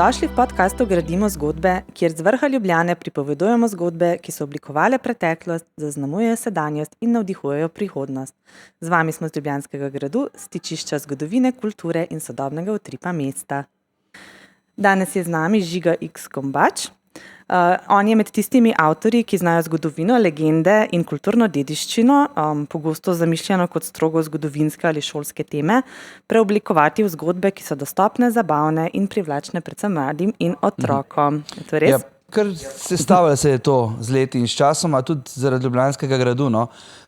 Dobrodošli v podkastu Gradimo zgodbe, kjer z vrha Ljubljane pripovedujemo zgodbe, ki so oblikovale preteklost, zaznamujejo sedanjost in navdihujejo prihodnost. Z vami smo z Ljubljanskega gradu, stičišča zgodovine, kulture in sodobnega utripa mesta. Danes je z nami Žiga X. Gombač. On je med tistimi avtorji, ki znajo zgodovino, legende in kulturno dediščino, pogosto zamišljeno kot strogo zgodovinske ali šolske teme, preoblikovati v zgodbe, ki so dostopne, zabavne in privlačne predvsem mladim in otrokom. Je to res? Ja, kar sestavlja se je to z leti in s časoma, tudi zaradi Ljubljanskega gradu,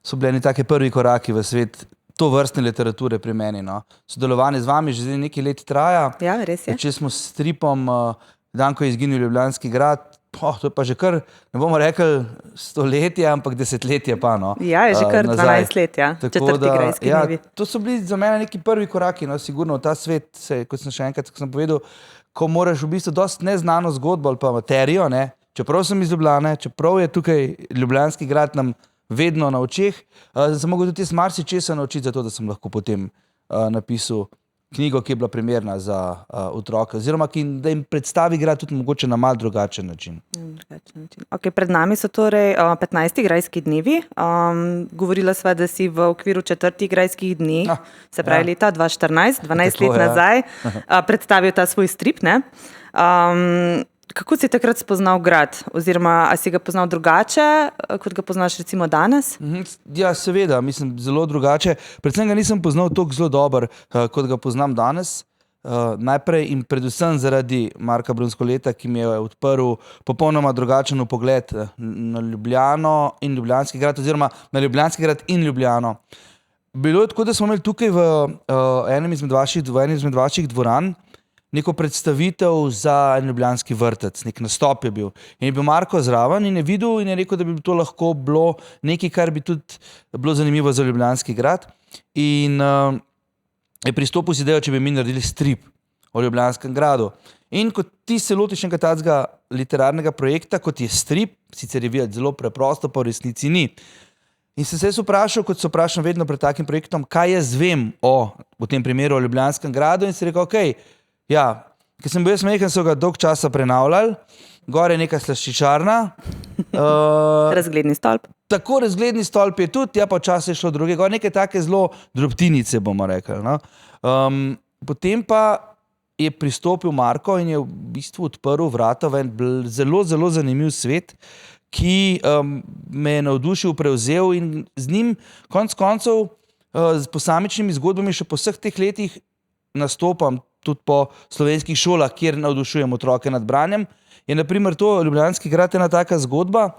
so bili taki prvi koraki v svet to vrstne literature pri meni. Sodelovanje z vami že zdaj nekaj let traja. Ja, res je. Če smo s stripom Dan, ko je izginil Ljubljanski grad, to je pa že kar, ne bomo rekli stoletja, ampak desetletja pa. Ja, je že kar 12 let, ja. Četrti grajski dnevi. To so bili za mene neki prvi koraki, sigurno v ta svet, kot sem še enkrat povedal, ko moraš v bistvu dosti neznano zgodbo ali pa materijo, čeprav sem iz Ljubljane, čeprav je tukaj Ljubljanski grad nam vedno na očeh, sem mogel tudi jaz marsičesa naučiti, zato da sem lahko potem napisal knjigo, ki je bila primerna za otroke, oziroma da jim predstavi grad tudi mogoče na malo drugačen način. Okay, pred nami so torej 15. grajski dnevi. Govorila sva, da si v okviru 4. grajskih dni, se pravi leta 2014, 12 let nazaj, predstavil ta svoj strip. Kako si takrat spoznal grad? Oziroma, a si ga poznal drugače, kot ga poznaš recimo danes? Ja, seveda, mislim, zelo drugače. Predvsem ga nisem poznal toliko zelo dobro, kot ga poznam danes. Najprej in predvsem zaradi Marka Brunskolleta, ki mi je odprl popolnoma drugačen pogled na Ljubljano in Ljubljanski grad, oziroma na Ljubljanski grad in Ljubljano. Bilo je tako, da smo imeli tukaj v enem izmed vaših dvoran neko predstavitev za Ljubljanski vrtec, nek nastop je bil. In je bil Marko zraven in je videl in je rekel, da bi to lahko bilo nekaj, kar bi tudi bilo zanimivo za Ljubljanski grad. In je pristopil z idejo, če bi mi naredili strip o Ljubljanskem gradu. In kot ti se lotiš enega takega literarnega projekta, kot je strip, sicer je videti zelo preprosto, pa v resnici ni. In sem se vprašal, kot se vprašam vedno pred takim projektom, kaj jaz vem v tem primeru o Ljubljanskem gradu, in si rekel, ja, ker sem bil jaz mehen, so ga dolg časa prenavljali, gor je neka slaščičarna. Razgledni stolp. Tako, razgledni stolp je tudi, ja, pa včasih je šlo druge, gor neke take zelo drobtinice, bomo rekli. Potem pa je pristopil Marko in je v bistvu odprl vrata v en zelo, zelo zanimiv svet, ki me je navdušil, prevzel in z njim konec koncev s posamičnimi zgodbami še po vseh teh letih nastopam tudi po slovenskih šolah, kjer navdušujem otroke nad branjem. Je na primer to Ljubljanski grad ena taka zgodba,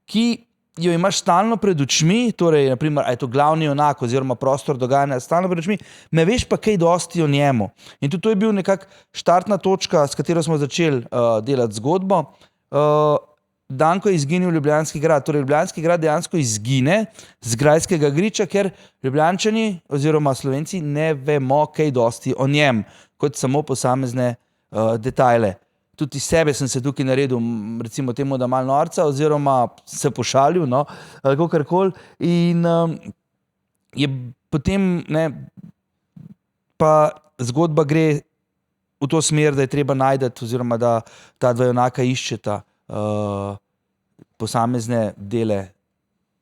ki jo imaš stalno pred očmi, torej na primer, a je to glavni junak oziroma prostor dogajanja stalno pred očmi, ne veš pa kaj dosti o njemu. In tudi to je bil nekak štartna točka, s katero smo začeli delati zgodbo. Dan, ko je izginil Ljubljanski grad. Torej, Ljubljanski grad dejansko izgine z grajskega griča, ker Ljubljančani oziroma Slovenci ne vemo kaj dosti o njem, kot samo posamezne detajle. Tudi iz sebe sem se tukaj naredil, recimo temu, da malo norca, oziroma se pošalil, ali kakorkoli. In je potem, pa zgodba gre v to smer, da je treba najti, oziroma da ta dva junaka iščeta posamezne dele,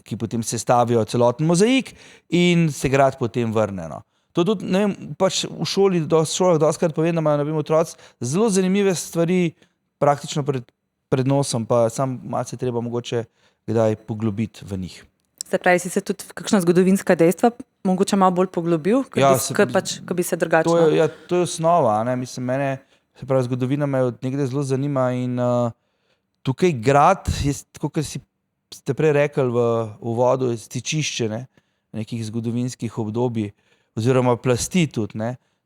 ki potem sestavijo celoten mozaik in se grad potem vrne. To tudi, pač v šolah dostikrat povem, da imajo otroci zelo zanimive stvari praktično pred nosom, pa sam malce treba mogoče kdaj poglobiti v njih. Se pravi, si se tudi v kakšna zgodovinska dejstva mogoče malo bolj poglobil, ko bi se drugačno? To je osnova, mislim, mene, se pravi, zgodovina me od nekdaj zelo zanima in tukaj grad, tako kot ste prej rekli v uvodu, je stičišče nekih zgodovinskih obdobij, oziroma plasti tudi.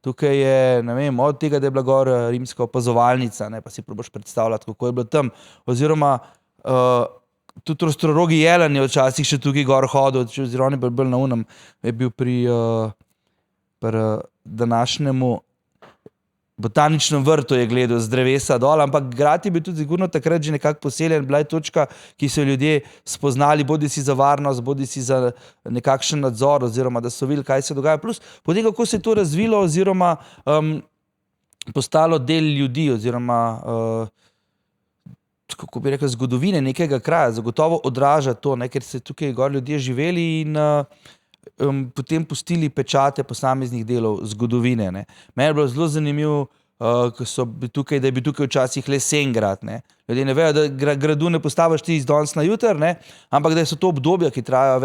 Tukaj je, od tega, da je bila gor rimska opazovalnica, pa si probaš predstavljati, kako je bilo tam, oziroma tudi Rostrorogi jelen je včasih še tukaj gor hodil, oziroma on je bolj na unem, je bil pri današnjemu botaničnem vrtu je gledal z drevesa dol, ampak grad je bil tudi sigurno takrat že nekako poseljen, bila je točka, ki so ljudje spoznali, bodi si za varnost, bodi si za nekakšen nadzor, oziroma da so videli, kaj se dogaja. Plus, potem kako se je to razvilo, oziroma postalo del ljudi oziroma kako bi rekel, zgodovine nekega kraja. Zagotovo odraža to, ne, ker so tukaj gor ljudje živeli in potem pustili pečate posameznih delov zgodovine. Ne. Meni je bilo zelo zanimivo, da je bil tukaj včasih le Sengrad. Ne. Ljudje ne vejo, da gradu ne postaviš ti iz danes na jutr, ne, ampak da so to obdobja, ki trajajo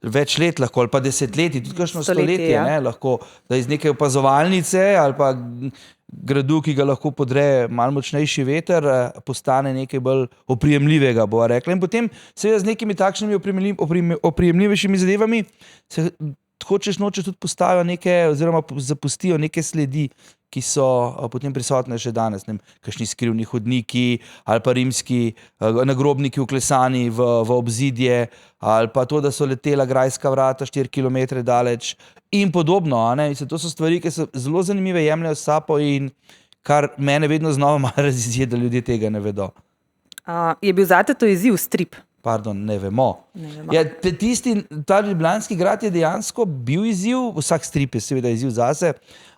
več let lahko, ali pa desetletij, tudi kakšno stoletje, ja. ne, lahko, da iz neke opazovalnice ali pa gradu, ki ga lahko podre malo močnejši veter, postane nekaj bolj oprijemljivega, bova rekla. In potem seveda z nekimi takšnimi oprijemljivejšimi zadevami se hočeš nočeš tudi postavijo neke oziroma zapustijo neke sledi, ki so potem prisotne še danes. Ne vem, kakšni skrivni hodniki ali pa rimski nagrobniki vklesani v obzidje ali pa to, da so letela grajska vrata 4 kilometre daleč in podobno. A ne? Mislim, to so stvari, ki so zelo zanimive, jemljajo sapo in kar mene vedno znova malo razjezi, da ljudje tega ne vedo. Je bil zate to izziv strip? Pardon, ne vemo. Ja, ta Ljubljanski grad je dejansko bil izziv, vsak strip je seveda izziv zase,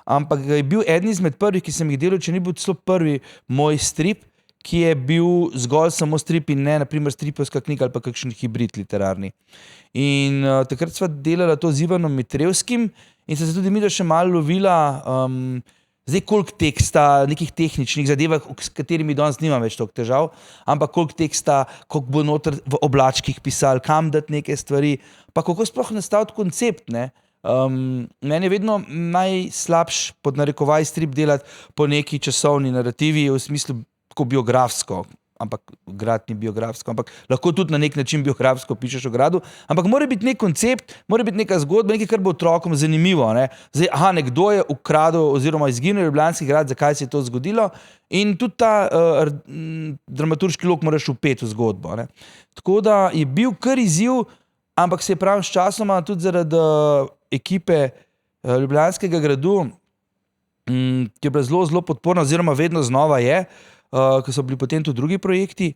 ampak je bil eden izmed prvih, ki sem jih delal, če ni bil celo prvi moj strip, ki je bil zgolj samo strip in ne, naprimer, stripovska knjiga ali pa kakšen hibrid literarni. In takrat sva delala to z Ivanom Mitrevskim in se tudi mi še malo lovila zdaj koliko teksta, nekih tehničnih zadevah, s katerimi danes nimam več toliko težav, ampak koliko teksta, koliko bo noter v oblačkih pisal, kam dati neke stvari, pa kako sploh nastaviti koncept, ne. Meni je vedno najslabš pod narekovaj strip delati po neki časovni narativi, v smislu tako biografsko, ampak grad ni biografsko, ampak lahko tudi na nek način biografsko pišeš o gradu, ampak mora biti nek koncept, mora biti neka zgodba, nekaj, kar bo otrokom zanimivo. Ne? Zdaj, nekdo je ukradel oziroma izginil Ljubljanski grad, zakaj se je to zgodilo, in tudi ta dramaturški lok moraš vpeti v zgodbo. Ne? Tako da je bil kar izziv, ampak se je pravim s časoma tudi zaradi ekipe Ljubljanskega gradu, ki je bila zelo, zelo podporna oziroma vedno znova je, ko so bili potem tudi drugi projekti,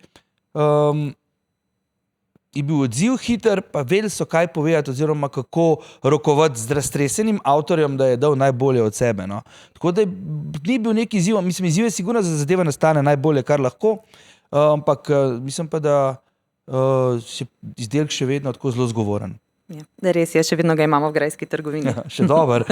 je bil odziv hiter, pa vedeli so, kaj povedati oziroma kako rokovati z raztresenim avtorjem, da je dal najbolje od sebe. No. Tako da ni bil neki izziv, mislim, izziv je sigurno, da zadeva nastane najbolje, kar lahko, ampak mislim pa, da je izdelek še vedno tako zelo zgovoren. Ja, res je, še vedno ga imamo v grajski trgovini. Ja, še dober.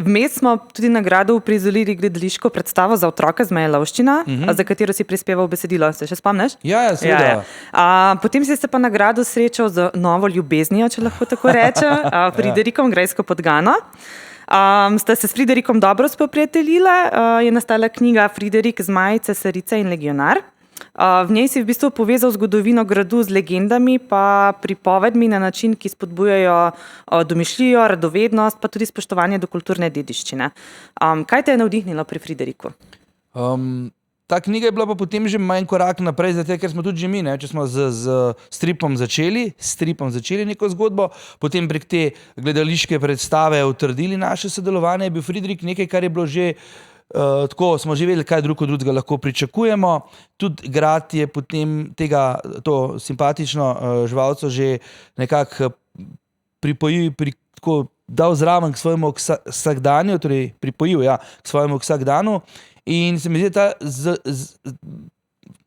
Vmes smo tudi na gradu uprizorili gledališko predstavo za otroke Zmajelovščina, za katero si prispeval besedilo. Se še spomniš? Ja, seveda. Potem si se pa na gradu srečal z novo ljubeznijo, če lahko tako rečem, Friderikom Grajsko Podgano. Sta se s Friderikom dobro spoprijateljila, je nastala knjiga Friderik, Zmaj, Cesarica in legionar. V njej si v bistvu povezal zgodovino gradu z legendami pa pripovedmi na način, ki spodbujajo domišljijo, radovednost, pa tudi spoštovanje do kulturne dediščine. Kaj te je navdihnilo pri Frideriku? Ta knjiga je bila pa potem že manj korak naprej, zato ker smo tudi že mi, ne? Če smo z stripom začeli neko zgodbo, potem prek te gledališke predstave utrdili naše sodelovanje, je bil Friderik nekaj, kar je bilo že tako, smo že vedeli, kaj drug od drugega lahko pričakujemo. Tudi grad je potem to simpatično živalco že nekako dal zraven k svojemu vsakdanju, torej pripojil k svojemu vsakdanu. In se mi zdi, ta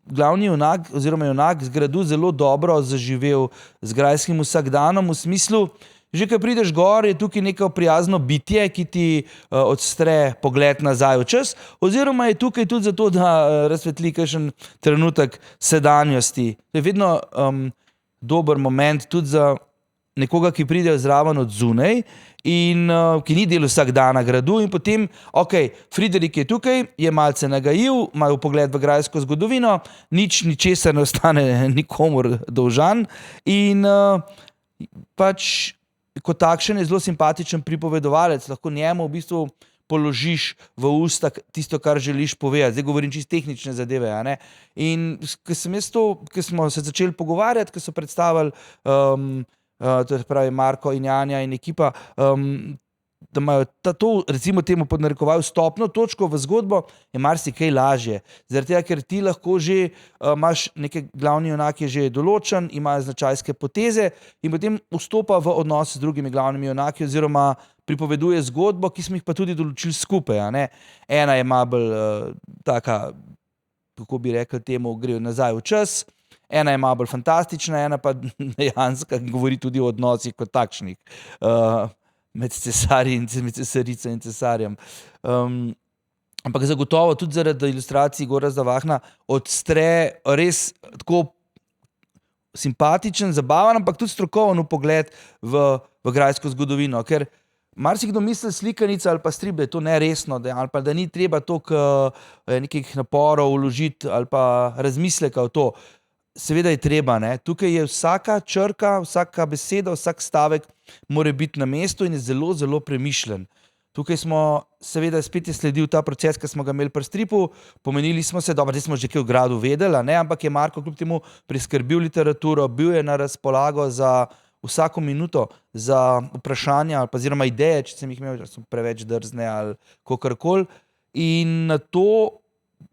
glavni junak oziroma junak z gradu zelo dobro zaživel z grajskim vsakdanom, v smislu, že ko prideš gor, je tukaj neko prijazno bitje, ki ti odstre pogled nazaj v čas, oziroma je tukaj tudi zato, da razsvetli kakšen trenutek sedanjosti. To je vedno dober moment tudi za nekoga, ki pride zraven od zunaj in ki ni del vsak dan na gradu in potem, Friderik je tukaj, je malce nagajil, ima pogled v grajsko zgodovino, ničesar ne ostane nikomur dolžan in pač kot takšen je zelo simpatičen pripovedovalec, lahko njemu v bistvu položiš v usta tisto, kar želiš povedati. Zdaj govorim čisto tehnične zadeve. A ne? In ko smo se začeli pogovarjati, ko so predstavili to je pravi Marko in Janja in ekipa, da imajo to, recimo temu pod narekovaj, vstopno točko v zgodbo, je marsikaj lažje. Zaradi tega, ker ti lahko že imaš neke glavni junak je že določen, ima značajske poteze in potem vstopa v odnos z drugimi glavnimi junaki oziroma pripoveduje zgodbo, ki smo jih pa tudi določili skupaj. A ne? Ena je malo bolj taka, kako bi rekel temu, gre nazaj v čas, ena je malo bolj fantastična, ena pa dejansko govori tudi o odnosih kot takšnih med cesarji in med cesarico in cesarjem. Ampak zagotovo tudi zaradi ilustracij Gorazda Vahna odstre res tako simpatičen, zabaven, ampak tudi strokoven pogled v grajsko zgodovino, ker marsikdo misli slikanica ali pa strip, da je to neresno, ali pa da ni treba toliko nekih naporov vložiti ali pa razmisleka v to. Seveda je treba, ne. Tukaj je vsaka črka, vsaka beseda, vsak stavek mora biti na mestu in je zelo, zelo premišljen. Tukaj smo, seveda spet je sledil ta proces, ki smo ga imeli pri stripu, pomenili smo se, dobro, zdaj smo že kaj v gradu vedeli, ne, ampak je Marko kljub temu priskrbil literaturo, bil je na razpolago za vsako minuto, za vprašanja ali pa oziroma ideje, če sem jih imel, da so preveč drzne ali kakorkoli. In na to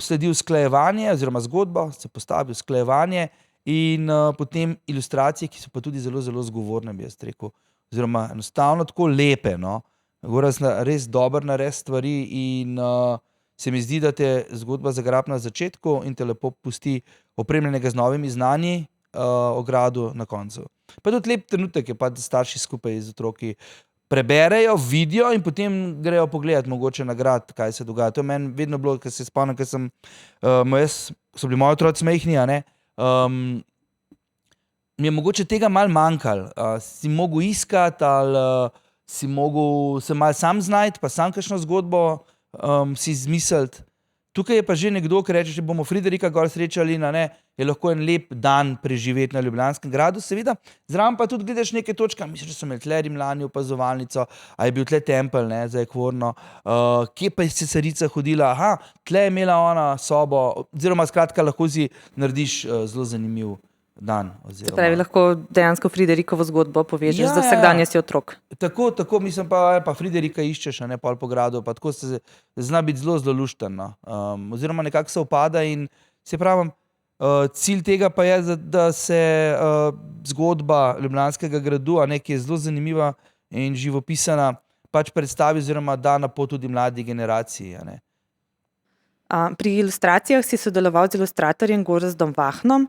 sledi usklajevanje oziroma zgodba, se postavi usklajevanje in potem ilustracije, ki so pa tudi zelo, zelo zgovorne, bi jaz rekel. Oziroma enostavno tako lepe, no. Goraz res dobro naredi stvari in se mi zdi, da te zgodba zagrabi na začetku in te lepo pusti opremljenega z novimi znanji o gradu na koncu. Pa tudi lep trenutek je pa, da starši skupaj z otroki preberejo, vidijo in potem grejo pogledat mogoče na grad, kaj se dogaja. To je meni vedno bilo, ker se spomnim, ker sem so bili moji otroci majhni, a ne, mi je mogoče tega malo manjkalo. Si mogel iskati ali si mogel se malo sam znajti, pa sam kakšno zgodbo si izmisliti. Tukaj je pa že nekdo, ki reče, če bomo Friderika gor srečali, ne, je lahko en lep dan preživeti na Ljubljanskem gradu, seveda. Zraven pa tudi gledaš neke točke, misliš, da so imeli tle Rimljani opazovalnico, a je bil tle tempelj, ne, za Ekvorno, kje pa je cesarica hodila, aha, tle je imela ona sobo, oziroma skratka lahko si narediš zelo zanimiv dan. Se pravi, lahko dejansko Friderikovo zgodbo povežeš z vsakdanjostjo otrok. Tako, mislim pa Friderika iščeš, a ne, pol po gradu, pa tako se zna biti zelo, zelo lušten, no. Oziroma nekako se upada in se pravim, cilj tega pa je, da se zgodba Ljubljanskega gradu, a ne, ki je zelo zanimiva in živopisana, pač predstavi oziroma da na pot tudi mladi generaciji, a ne. Pri ilustracijah si sodeloval z ilustratorjem Gorazdom Vahnom.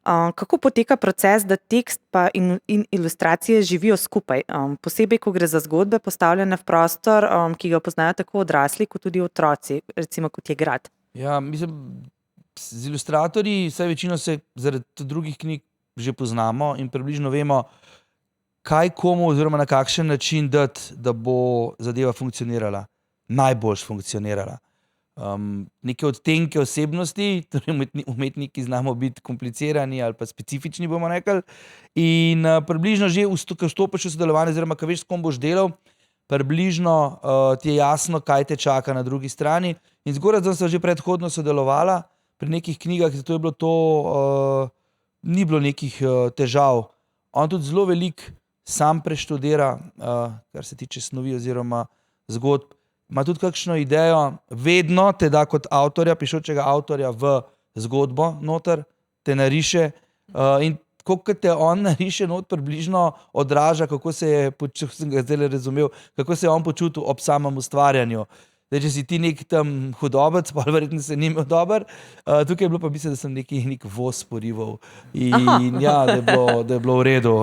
Kako poteka proces, da tekst pa in ilustracije živijo skupaj, posebej, ko gre za zgodbe postavljene v prostor, ki ga poznajo tako odrasli, kot tudi otroci, recimo kot je grad? Ja, mislim, z ilustratorji, vsaj večino se zaradi drugih knjig že poznamo in približno vemo, kaj komu oziroma na kakšen način dati, da bo zadeva funkcionirala, najboljš funkcionirala. Neke odtenke osebnosti, torej umetniki znamo biti komplicirani ali pa specifični, bomo rekli, in približno že, ko vstopiš v sodelovanje oziroma ko veš, s kom boš delal, približno ti je jasno, kaj te čaka na drugi strani. In z Gorazdom sva že predhodno sodelovala pri nekih knjigah, zato je bilo to, ni bilo nekih težav. On tudi zelo veliko sam preštudira, kar se tiče snovi oziroma zgodb. Ima tudi kakšno idejo, vedno te da kot avtorja, pišočega avtorja v zgodbo noter, te nariše in tako, kot te on nariše not, približno odraža, kako se je, če sem ga zdajle razumel, kako se je on počutil ob samem ustvarjanju. Zdaj, če si ti nek tam hudobec, pa verjetno se ni imel dober, tukaj je bilo pa mislim, da sem nek voz porival in ja, da je bilo v redu,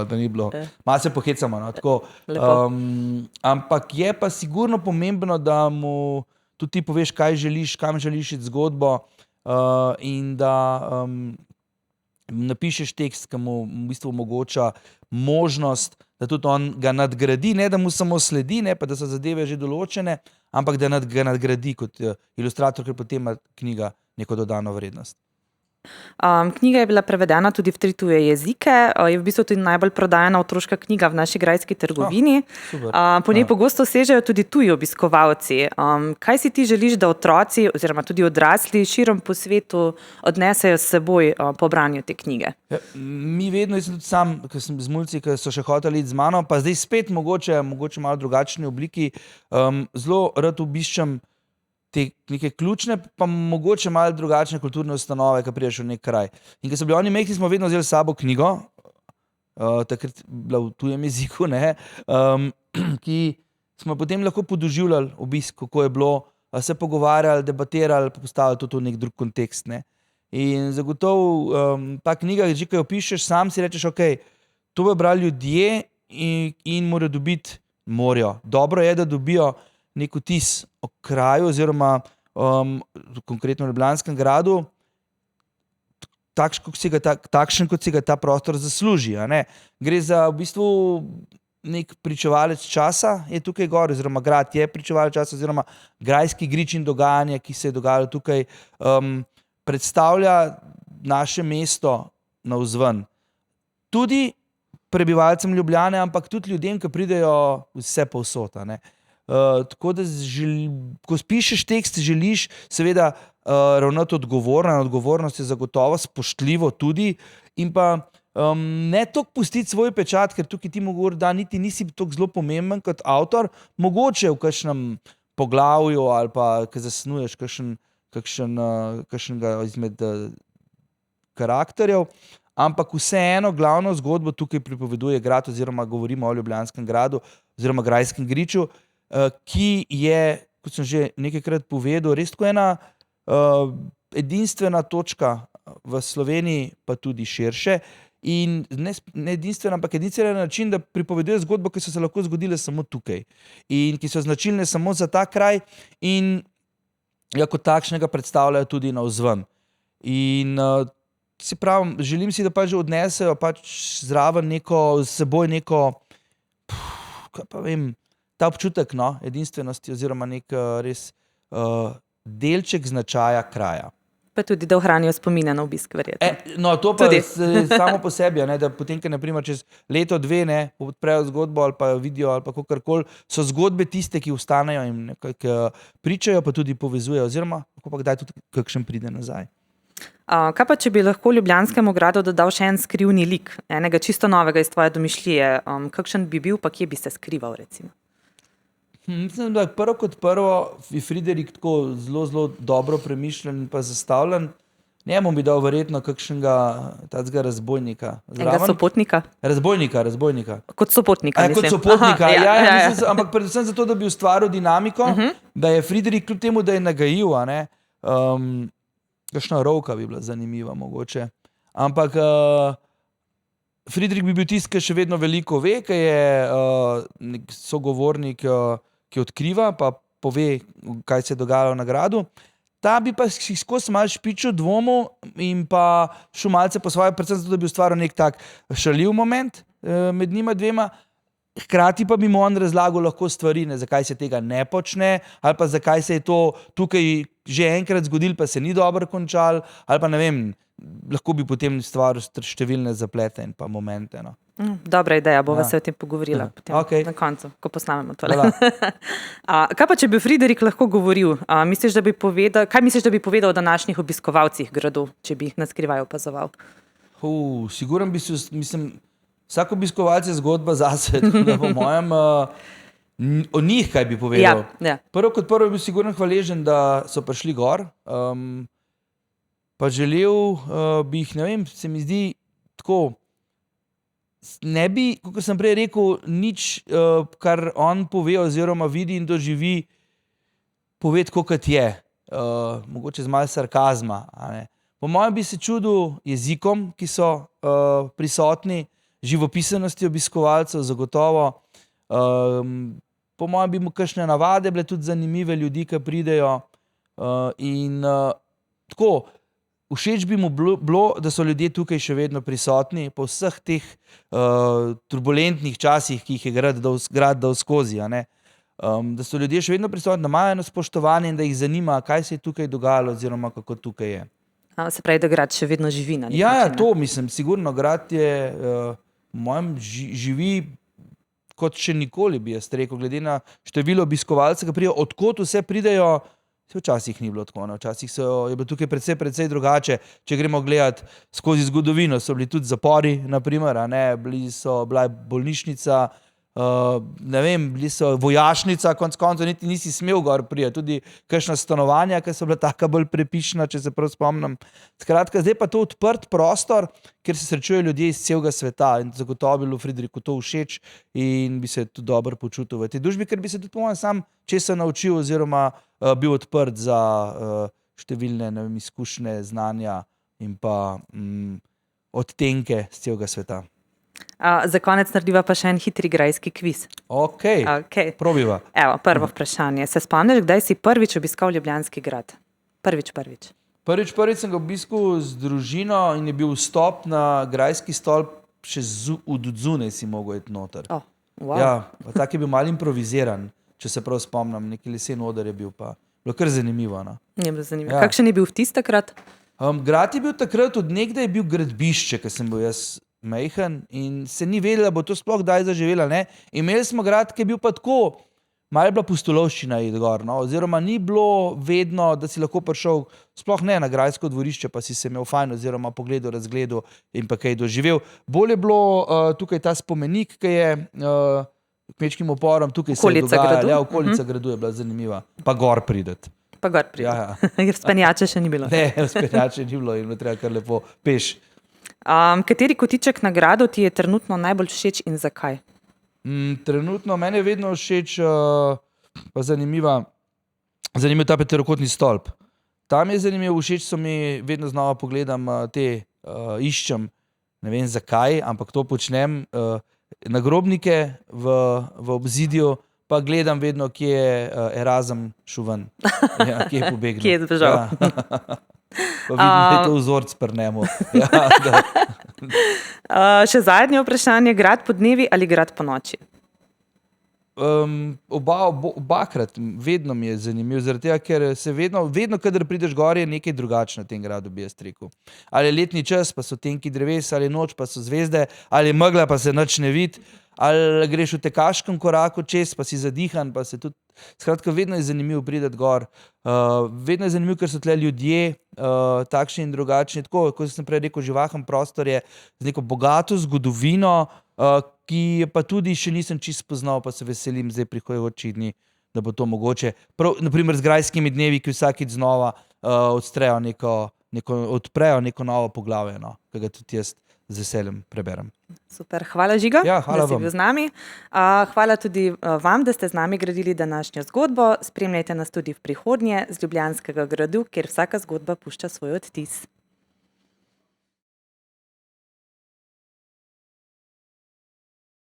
da ni bilo. Malo se pohecamo, no, tako. Ampak je pa sigurno pomembno, da mu tudi ti poveš, kaj želiš, kam želiš iti zgodbo in da napišeš tekst, ki mu v bistvu omogoča možnost, da tudi on ga nadgradi, ne da mu samo sledi, ne pa da so zadeve že določene, ampak da ga nadgradi kot ilustrator, ker potem ima knjiga neko dodano vrednost. Knjiga je bila prevedena tudi v 3 tuje jezike, je v bistvu tudi najbolj prodajana otroška knjiga v naši grajski trgovini. Po njej pogosto sežejo tudi tuji obiskovalci. Kaj si ti želiš, da otroci oziroma tudi odrasli širom po svetu odnesejo s seboj po branju te knjige? Ja, mi vedno, jaz sem tudi sam, ker sem z mulci, ki so še hoteli iti z mano, pa zdaj spet mogoče malo drugačni obliki, zelo rad obiščem te neke ključne, pa mogoče malo drugačne kulturne ustanove, ki prideš v nek kraj. In ko so bili oni majhni, smo vedno vzeli s sabo knjigo, takrat bila v tujem jeziku, ne, ki smo potem lahko podoživljali obisk, kako je bilo, se pogovarjali, debatirali, pa postavili to v nek drug kontekst. Ne. In zagotovo ta knjiga, že ko jo pišeš, sam si rečeš, ok, to bo brali ljudje in morajo. Dobro je, da dobijo nek vtis o kraju oziroma konkretno v Ljubljanskem gradu, takšen, kot si ga ta prostor zasluži. A ne? Gre za v bistvu nek pričevalec časa, je tukaj gor, oziroma grad je pričevalec časa, oziroma grajski grič in dogajanje, ki se je dogajalo tukaj, predstavlja naše mesto navzven. Tudi prebivalcem Ljubljane, ampak tudi ljudem, ki pridejo vse povsod. Tako da, ko pišeš tekst, želiš seveda ravnati odgovorno, odgovornost je zagotovo spoštljivo tudi, in pa ne toliko pustiti svoj pečat, ker tukaj ti morda niti nisi toliko zelo pomemben kot avtor, mogoče v kakšnem poglavju ali pa, ki zasnuješ kakšnega izmed karakterjev, ampak vseeno glavno zgodbo tukaj pripoveduje grad oziroma govorimo o Ljubljanskem gradu oziroma grajskem griču, ki je, kot sem že nekajkrat povedal, res tako ena edinstvena točka v Sloveniji, pa tudi širše. In ne edinstvena, ampak edinstvena način, da pripoveduje zgodbo, ki so se lahko zgodile samo tukaj in ki so značilne samo za ta kraj in jo kot takšnega predstavljajo tudi navzven. In se pravi, želim si, da pač odnesejo pač zraven s seboj neko, kaj pa vem, ta občutek edinstvenosti oziroma nek res delček značaja kraja. Pa tudi, da ohranijo spomine na obisk, verjetno. No, to pa samo po sebi, da potem, ker naprimer čez leto, dve odprejo zgodbo ali pa vidijo ali pa kakorkoli, so zgodbe tiste, ki ostanejo in nekako pričajo, pa tudi povezujejo, oziroma kako pa kdaj tudi kakšen pride nazaj. Kaj pa, če bi lahko Ljubljanskemu gradu dodal še en skrivni lik, enega čisto novega iz tvoje domišljije, kakšen bi bil, pa kje bi se skrival, recimo? Mislim, da prvo kot prvo je Friderik tako zelo dobro premišljen in pa zastavljen. Njemu bi dal verjetno kakšnega tacega razbojnika. Enega sopotnika? Razbojnika. Kot sopotnika, mislim. Kot sopotnika, mislim, ampak predvsem zato, da bi ustvaril dinamiko, da je Friderik kljub temu, da je nagajil, kakšna rovka bi bila zanimiva mogoče. Ampak Friderik bi bil tisti, ki še vedno veliko ve, ki je nek sogovornik, ki odkriva, pa pove, kaj se je dogajalo na gradu. Ta bi pa skozi malo špičil dvomu in pa šel malce po svoje, predvsem zato, da bi ustvaril nek tak šaljiv moment med njima dvema. Hkrati pa bi mu on razlagal lahko stvari, zakaj se tega ne počne, ali pa zakaj se je to tukaj že enkrat zgodilo, pa se ni dobro končalo, ali pa ne vem, lahko bi potem stvaril številne zaplete in pa momente. Dobra ideja, bova se o tem pogovorila potem na koncu, ko posnamemo tole. Kaj pa, če bi Friderik lahko govoril? Kaj misliš, da bi povedal o današnjih obiskovalcih gradu, če bi jih na skrivaj opazoval? Sigurno bi se, vsak obiskovalec je zgodba zase, da po mojem o njih kaj bi povedal. Prvo kot prvo bi bil sigurno hvaležen, da so prišli gor, pa želel bi jih, ne vem, se mi zdi tako, ne bi, kot sem prej rekel, nič, kar on pove oziroma vidi in doživi, povedi, kot je. Mogoče z malo sarkazma. Po mojem bi se čudil jezikom, ki so prisotni, živopisenosti obiskovalcev zagotovo. Po mojem bi mu kakšne navade bile tudi zanimive, ljudi, ki pridejo. In tako, všeč bi mu bilo, da so ljudje tukaj še vedno prisotni po vseh teh turbulentnih časih, ki jih je grad dal skozi. Da so ljudje še vedno prisotni, da imajo eno spoštovanje in da jih zanima, kaj se je tukaj dogajalo oziroma kako tukaj je. Se pravi, da grad še vedno živi na nek način. To mislim, sigurno grad je mojem živi kot še nikoli, bi jaz rekel, glede na število obiskovalcev, ki pridejo, odkot vse pridejo. Včasih ni bilo tako, včasih je bilo tukaj precej drugače. Če gremo gledati skozi zgodovino, so bili tudi zapori, naprimer, bila je bolnišnica, ne vem, bili so vojašnica, konec koncev niti nisi smel gor priti, tudi kakšna stanovanja, ki so bila taka bolj prepišna, če se prav spomnim. Skratka, zdaj pa to odprt prostor, kjer se srečujejo ljudje iz celega sveta in zagotovo bi bilo Friedrichu to všeč in bi se tudi dobro počutil v tej družbi, ker bi se tudi po mojem sam česa naučil oziroma bil odprt za številne, ne vem, izkušnje, znanja in pa odtenke z celega sveta. Za konec narediva pa še en hitri grajski kviz. Ok, probiva. Evo, prvo vprašanje. Se spomniš, kdaj si prvič obiskal Ljubljanski grad? Prvič. Prvič sem ga obiskal z družino in je bil vstop na grajski stolp še od zunaj si mogel iti noter. Wow. Ja, tak je bil malo improviziran, če se prav spomnim, neki lesen oder je bil pa. Bilo kar zanimivo. No? Je bilo zanimivo. Ja. Kakšen je bil vtis takrat? Grad je bil takrat, od nekdaj je bil gradbišče, ker sem bil jaz majhen in se ni vedela, bo to sploh kdaj zaživela. Ne? Imeli smo grad, ki je bil pa tako, malo je bila pustolovščina iti gor, no? Oziroma ni bilo vedno, da si lahko prišel, sploh ne na grajsko dvorišče, pa si se imel fajn oziroma pogledal, razgledal in pa kaj doživel. Bolj je bilo tukaj ta spomenik, ki je kmečkim oporom, tukaj se je dogajalo. Ja, okolica gradu je bila zanimiva. Pa gor prideti. Ja. Vzpenjače še ni bilo. Ne, vzpenjače ni bilo in bilo treba kar lepo peš. Kateri kotiček na gradu ti je trenutno najbolj všeč in zakaj? Trenutno meni je vedno všeč pa zanimiv ta peterokotni stolp. Tam je zanimiv, všeč so mi, vedno znova pogledam iščem, ne vem zakaj, ampak to počnem, nagrobnike v obzidju, pa gledam vedno, kje je Erazem šel ven, kje je pobegnil. Kje je zbežal. Ja. Pa vidim, da je to vzorc pri njemu. Ja, še zadnje vprašanje, grad po dnevi ali grad po noči? Obakrat, vedno mi je zanimiv, zaradi tega, ker se vedno, kadar prideš gor, je nekaj drugače na tem gradu, bi jaz rekel. Ali je letni čas, pa so tenki dreves, ali je noč, pa so zvezde, ali je megla, pa se nič ne vidi, ali greš v tekaškem koraku čez, pa si zadihan, pa se tudi, skratka, vedno je zanimiv priti gor. Vedno je zanimiv, ker so tle ljudje takšni in drugačni, tako, kot sem prej rekel, živahen prostor je z neko bogato zgodovino, ki je pa tudi še nisem čisto spoznal, pa se veselim zdaj prihajajočih dni, da bo to mogoče. Prav, naprimer z grajskimi dnevi, ki vsakič znova odprejo neko novo poglavje, no, ki ga tudi jaz z veseljem preberem. Super, hvala Žiga, ja, hvala da si bil z nami. Hvala tudi vam, da ste z nami gradili današnjo zgodbo. Spremljajte nas tudi v prihodnje z Ljubljanskega gradu, kjer vsaka zgodba pušča svoj odtis.